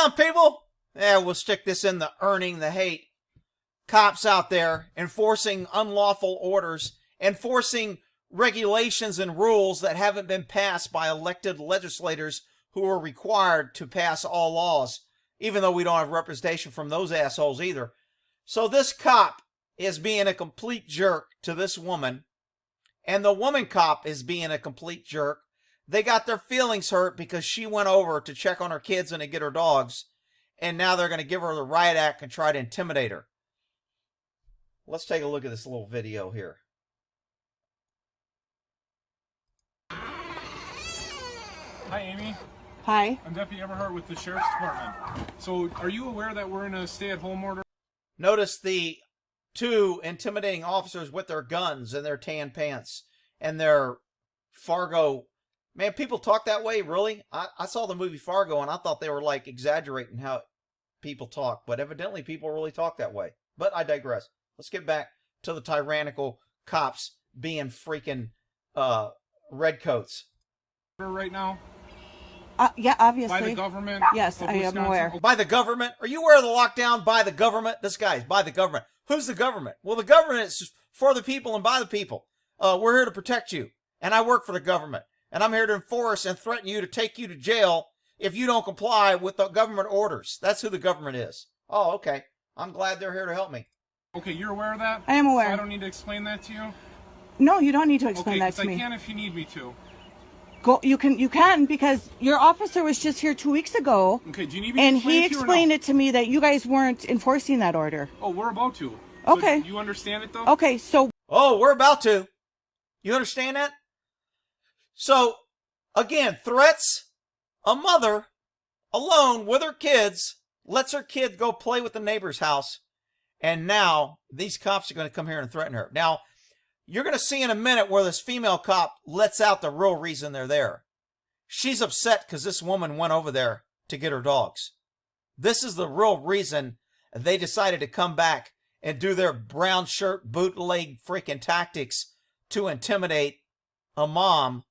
on, people. Yeah, we'll stick this in the earning the hate. Cops out there enforcing unlawful orders, enforcing regulations and rules that haven't been passed by elected legislators who are required to pass all laws, even though we don't have representation from those assholes either. So this cop is being a complete jerk to this woman, and the woman cop is being a complete jerk. They got their feelings hurt because she went over to check on her kids and to get her dogs, and now they're going to give her the riot act and try to intimidate her. Let's take a look at this little video here. Hi, Amy. Hi. I'm Deputy Everhart with the Sheriff's Department. So, are you aware that we're in a stay-at-home order? Notice the two intimidating officers with their guns and their tan pants and their Fargo. Man, people talk that way, really? I saw the movie Fargo and I thought they were like exaggerating how people talk, but evidently people really talk that way. But I digress. Let's get back to the tyrannical cops being freaking redcoats. Right now? Yeah, obviously. By the government? Yes, I am aware. By the government? Are you aware of the lockdown by the government? This guy's by the government. Who's the government? Well, the government is for the people and by the people. We're here to protect you. And I work for the government. And I'm here to enforce and threaten you to take you to jail if you don't comply with the government orders. That's who the government is. Oh, okay. I'm glad they're here to help me. Okay, you're aware of that? I am aware. So I don't need to explain that to you? No, you don't need to explain that to me. I can if you need me to. Go. You can because your officer was just here 2 weeks ago. Okay, do you need me to explain it to you or no? And he explained it to me that you guys weren't enforcing that order. Oh, we're about to. Okay. So you understand it though? Okay, so. Oh, we're about to. You understand that? So, again, threats. A mother, alone with her kids, lets her kid go play with the neighbor's house. And now, these cops are going to come here and threaten her. Now, you're going to see in a minute where this female cop lets out the real reason they're there. She's upset because this woman went over there to get her dogs. This is the real reason they decided to come back and do their brown shirt bootleg freaking tactics to intimidate a mom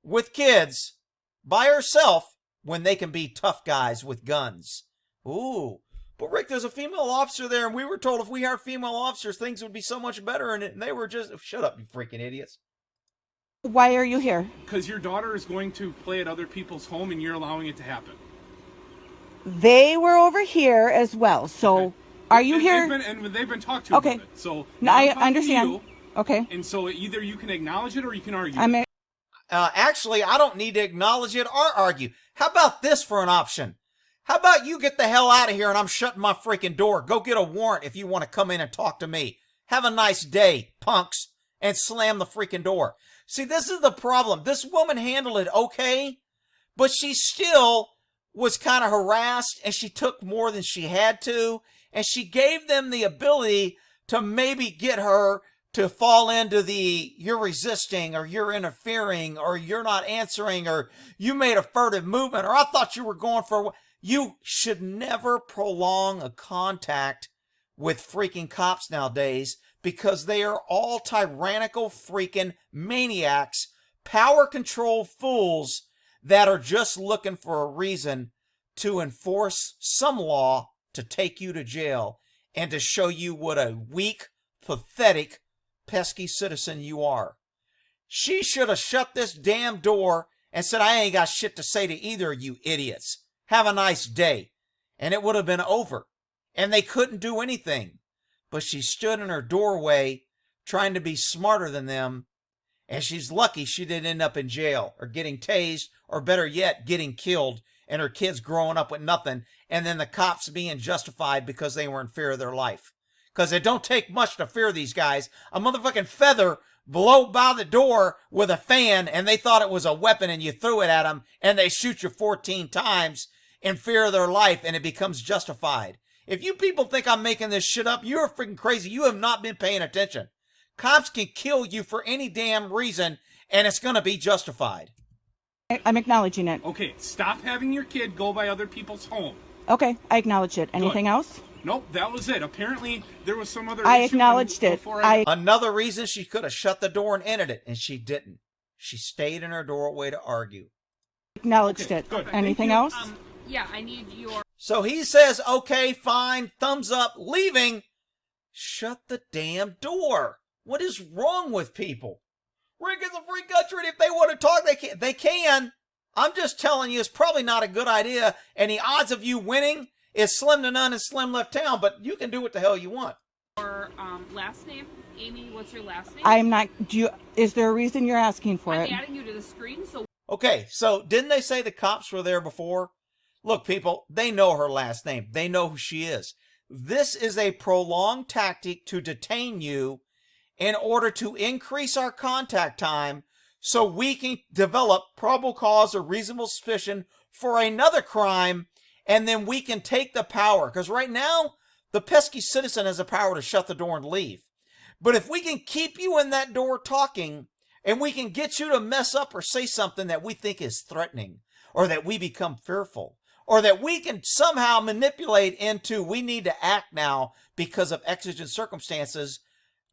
with kids by herself when they can be tough guys with guns. Ooh. But Rick, there's a female officer there, and we were told if we hired female officers, things would be so much better, and they were just... Shut up, you freaking idiots. Why are you here? Because your daughter is going to play at other people's home, and you're allowing it to happen. They were over here as well, so okay. Are you here? They've been talked to okay. about it. So no, I understand. You, okay. And so either you can acknowledge it or you can argue it. Actually, I don't need to acknowledge it or argue. How about this for an option? How about you get the hell out of here and I'm shutting my freaking door. Go get a warrant if you want to come in and talk to me. Have a nice day, punks. And slam the freaking door. See, this is the problem. This woman handled it okay, but she still was kind of harassed and she took more than she had to. And she gave them the ability to maybe get her to fall into the you're resisting or you're interfering or you're not answering or you made a furtive movement or I thought you were going for... You should never prolong a contact with freaking cops nowadays because they are all tyrannical freaking maniacs, power control fools that are just looking for a reason to enforce some law to take you to jail and to show you what a weak, pathetic, pesky citizen you are. She should have shut this damn door and said, I ain't got shit to say to either of you idiots. Have a nice day. And it would have been over. And they couldn't do anything. But she stood in her doorway trying to be smarter than them. And she's lucky she didn't end up in jail or getting tased or better yet, getting killed and her kids growing up with nothing. And then the cops being justified because they were in fear of their life. Because it don't take much to fear these guys. A motherfucking feather blow by the door with a fan and they thought it was a weapon and you threw it at them and they shoot you 14 times in fear of their life and it becomes justified. If you people think I'm making this shit up, you're freaking crazy. You have not been paying attention. Cops can kill you for any damn reason and it's going to be justified. I'm acknowledging it. Okay, stop having your kid go by other people's home. Okay, I acknowledge it. Anything else? Nope, that was it. Apparently, there was some other I issue acknowledged it. Another reason she could have shut the door and ended it, and she didn't. She stayed in her doorway to argue. Acknowledged it. Good. Anything else? Yeah, I need your... So he says, okay, fine, thumbs up, leaving. Shut the damn door. What is wrong with people? Rick is a free country, and if they want to talk, they can. I'm just telling you, it's probably not a good idea, and the odds of you winning is slim to none and slim left town, but you can do what the hell you want. Your last name, Amy, what's your last name? I'm not. Is there a reason you're asking for it? I'm adding you to the screen, so... Okay, so didn't they say the cops were there before? Look, people, they know her last name. They know who she is. This is a prolonged tactic to detain you in order to increase our contact time so we can develop probable cause or reasonable suspicion for another crime, and then we can take the power. Because right now, the pesky citizen has the power to shut the door and leave. But if we can keep you in that door talking, and we can get you to mess up or say something that we think is threatening, or that we become fearful, or that we can somehow manipulate into we need to act now because of exigent circumstances,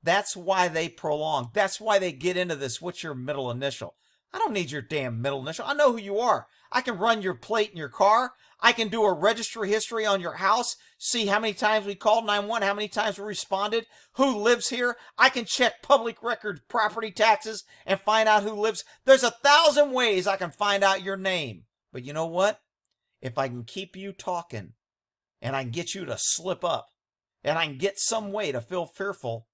that's why they prolong. That's why they get into this. What's your middle initial? I don't need your damn middle initial. I know who you are. I can run your plate in your car. I can do a registry history on your house, see how many times we called 911, how many times we responded, who lives here. I can check public record property taxes and find out who lives. There's 1,000 ways I can find out your name. But you know what? If I can keep you talking and I can get you to slip up and I can get some way to feel fearful,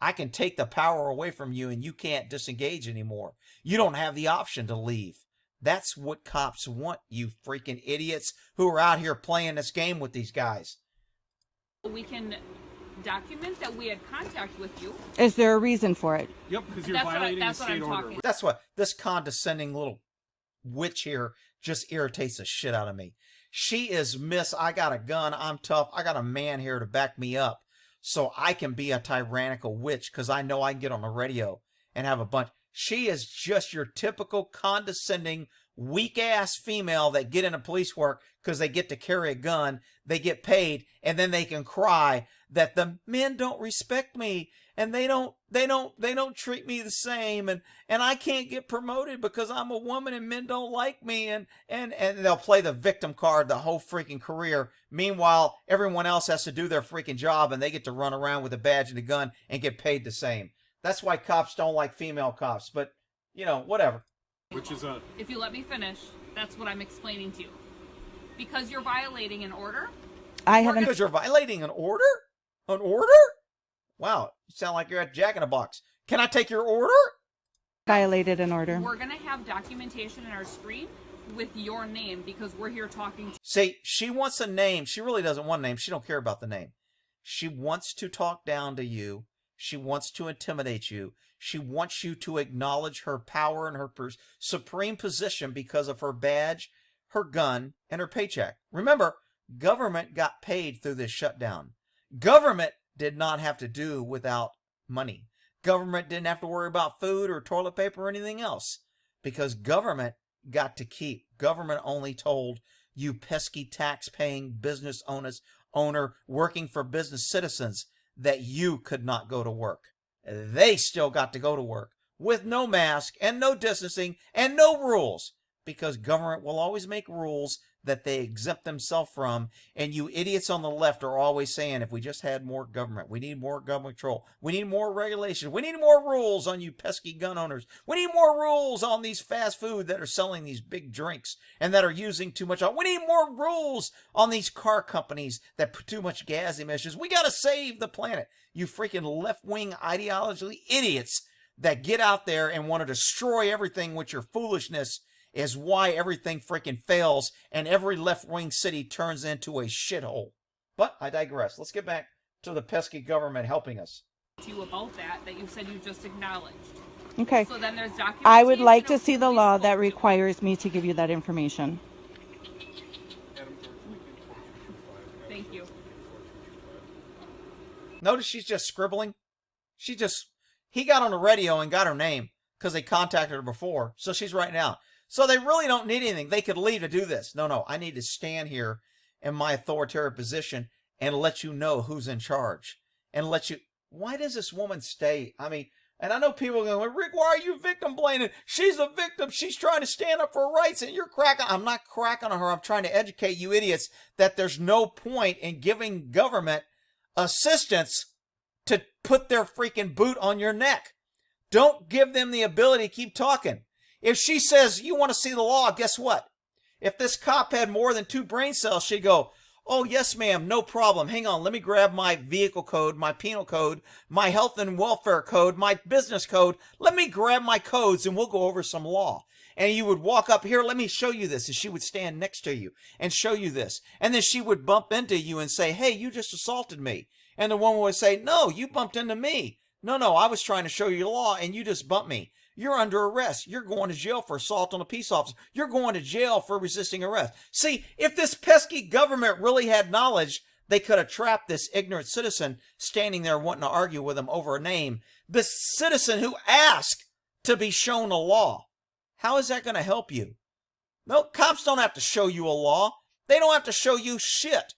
I can take the power away from you and you can't disengage anymore. You don't have the option to leave. That's what cops want, you freaking idiots who are out here playing this game with these guys. we can document that we had contact with you. Is there a reason for it? Yep, because you're violating a that's what state I'm order. talking. That's what this condescending little witch here just irritates the shit out of me. She is Miss, I got a gun, I'm tough, I got a man here to back me up, so I can be a tyrannical witch because I know I can get on the radio and have a bunch. She is just your typical condescending, weak-ass female that get into police work because they get to carry a gun, they get paid, and then they can cry that the men don't respect me and they don't treat me the same, and I can't get promoted because I'm a woman and men don't like me, and they'll play the victim card the whole freaking career. Meanwhile, everyone else has to do their freaking job and they get to run around with a badge and a gun and get paid the same. That's why cops don't like female cops, but you know, whatever. Which is a... If you let me finish, that's what I'm explaining to you. Because you're violating an order. I haven't. Because you're violating an order? An order? Wow, you sound like you're at Jack in a Box. Can I take your order? Violated an order. We're going to have documentation in our screen with your name because we're here talking to you. See, she wants a name. She really doesn't want a name. She don't care about the name. She wants to talk down to you. She wants to intimidate you. She wants you to acknowledge her power and her supreme position because of her badge, her gun, and her paycheck. Remember, government got paid through this shutdown. Government did not have to do without money. Government didn't have to worry about food or toilet paper or anything else because government got to keep. Government only told you pesky tax-paying business owner working for business citizens that you could not go to work. They still got to go to work with no mask and no distancing and no rules because government will always make rules that they exempt themselves from, and you idiots on the left are always saying, if we just had more government, we need more government control, we need more regulation, we need more rules on you pesky gun owners, we need more rules on these fast food that are selling these big drinks and that are using too much, we need more rules on these car companies that put too much gas emissions, we gotta save the planet. You freaking left-wing ideology idiots that get out there and want to destroy everything with your foolishness is why everything freaking fails and every left-wing city turns into a shithole. But I digress. Let's get back to the pesky government helping us. To you about that you said you just acknowledged. Okay. So then there's documentation. I would like to of see who the we law spoke that to. requires me to give you that information. Thank you. Notice she's just scribbling. He got on the radio and got her name because they contacted her before. So she's writing out. So they really don't need anything. They could leave to do this. No, I need to stand here in my authoritarian position and let you know who's in charge. And let you... Why does this woman stay? I mean, And I know people are going, Rick, why are you victim blaming? She's a victim. She's trying to stand up for her rights, and you're cracking. I'm not cracking on her. I'm trying to educate you idiots that there's no point in giving government assistance to put their freaking boot on your neck. Don't give them the ability to keep talking. If she says, you want to see the law, guess what? If this cop had more than 2 brain cells, she'd go, oh, yes, ma'am, no problem. Hang on, let me grab my vehicle code, my penal code, my health and welfare code, my business code. Let me grab my codes and we'll go over some law. And you would walk up here, let me show you this. And she would stand next to you and show you this. And then she would bump into you and say, hey, you just assaulted me. And the woman would say, no, you bumped into me. No, I was trying to show you the law and you just bumped me. You're under arrest. You're going to jail for assault on a peace officer. You're going to jail for resisting arrest. See, if this pesky government really had knowledge, they could have trapped this ignorant citizen standing there wanting to argue with him over a name. This citizen who asked to be shown a law. How is that going to help you? No, cops don't have to show you a law. They don't have to show you shit.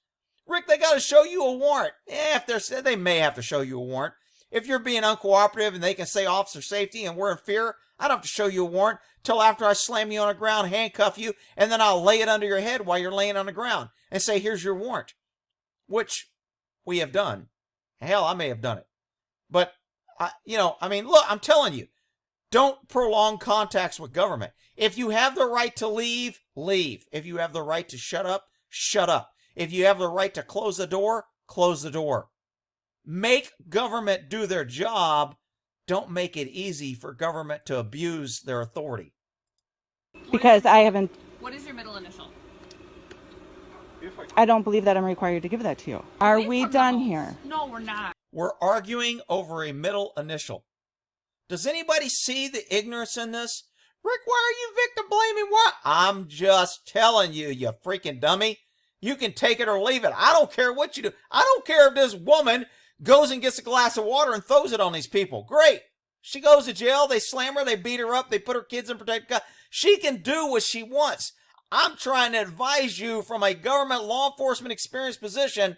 Rick, they got to show you a warrant. They may have to show you a warrant. If you're being uncooperative and they can say officer safety and we're in fear, I don't have to show you a warrant till after I slam you on the ground, handcuff you, and then I'll lay it under your head while you're laying on the ground and say, here's your warrant, which we have done. Hell, I may have done it. But, look, I'm telling you, don't prolong contacts with government. If you have the right to leave, leave. If you have the right to shut up, shut up. If you have the right to close the door, close the door. Make government do their job. Don't make it easy for government to abuse their authority. Because I haven't. What is your middle initial? I don't believe that I'm required to give that to you. Are Away we from the done host. here? No, we're not. We're arguing over a middle initial. Does anybody see the ignorance in this? Rick, why are you victim blaming what? I'm just telling you, you freaking dummy. You can take it or leave it. I don't care what you do. I don't care if this woman goes and gets a glass of water and throws it on these people. Great. She goes to jail. They slam her. They beat her up. They put her kids in protective custody. She can do what she wants. I'm trying to advise you from a government law enforcement experience position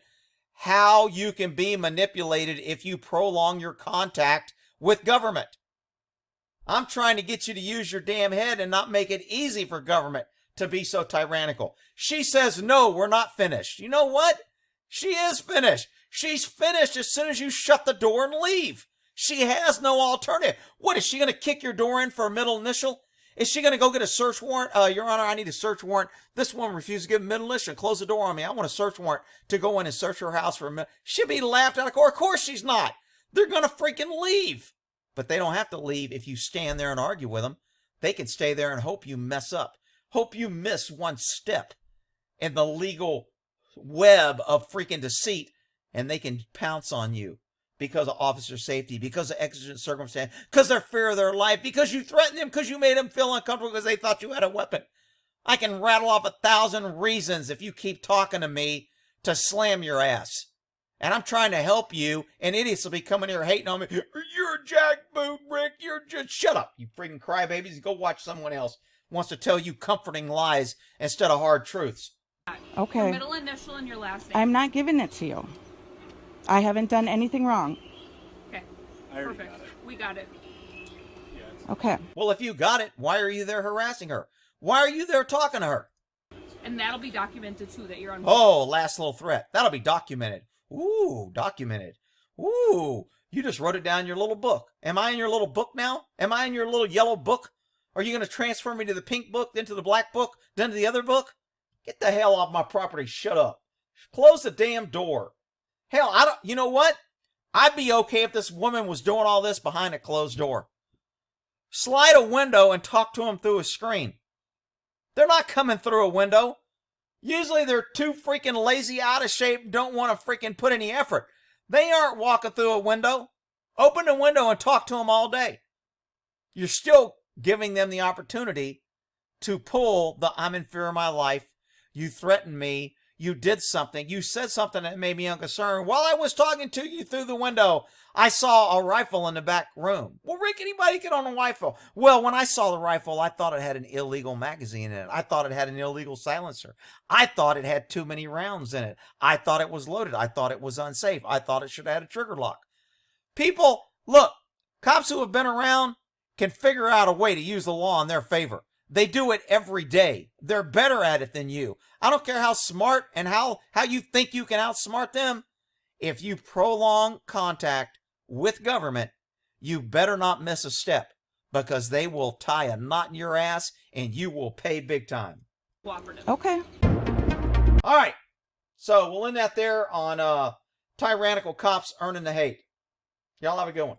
how you can be manipulated if you prolong your contact with government. I'm trying to get you to use your damn head and not make it easy for government to be so tyrannical. She says, no, we're not finished. You know what? She is finished. She's finished as soon as you shut the door and leave. She has no alternative. What, is she going to kick your door in for a middle initial? Is she going to go get a search warrant? Your Honor, I need a search warrant. This woman refused to give a middle initial and close the door on me. I want a search warrant to go in and search her house for a minute. She'll be laughed out of court. Of course she's not. They're going to freaking leave. But they don't have to leave if you stand there and argue with them. They can stay there and hope you mess up. Hope you miss one step in the legal web of freaking deceit, and they can pounce on you because of officer safety, because of exigent circumstance, because of fear of their life, because you threatened them, because you made them feel uncomfortable because they thought you had a weapon. I can rattle off 1,000 reasons if you keep talking to me to slam your ass. And I'm trying to help you, and idiots will be coming here hating on me. You're a jackboot, Rick. You're just... Shut up, you freaking crybabies. Go watch someone else wants to tell you comforting lies instead of hard truths. Okay. Your middle initial and your last name. I'm not giving it to you. I haven't done anything wrong. Okay. I already Perfect. got it. We got it. Yeah, it's Okay. Well, if you got it, why are you there harassing her? Why are you there talking to her? And that'll be documented too that you're on. Oh, last little threat. That'll be documented. Ooh, documented. Ooh, you just wrote it down in your little book. Am I in your little book now? Am I in your little yellow book? Are you going to transfer me to the pink book, then to the black book, then to the other book? Get the hell off my property. Shut up. Close the damn door. Hell, you know what? I'd be okay if this woman was doing all this behind a closed door. Slide a window and talk to them through a screen. They're not coming through a window. Usually they're too freaking lazy, out of shape, and don't want to freaking put any effort. They aren't walking through a window. Open the window and talk to them all day. You're still giving them the opportunity to pull the I'm in fear of my life. You threatened me. You did something. You said something that made me unconcerned. While I was talking to you through the window, I saw a rifle in the back room. Well, Rick, anybody can own a rifle. Well, when I saw the rifle, I thought it had an illegal magazine in it. I thought it had an illegal silencer. I thought it had too many rounds in it. I thought it was loaded. I thought it was unsafe. I thought it should have had a trigger lock. People, look, Cops who have been around can figure out a way to use the law in their favor. They do it every day. They're better at it than you. I don't care how smart and how you think you can outsmart them. If you prolong contact with government, you better not miss a step, because they will tie a knot in your ass and you will pay big time. Cooperative. Okay. All right. So we'll end that there on tyrannical cops earning the hate. Y'all have a good one.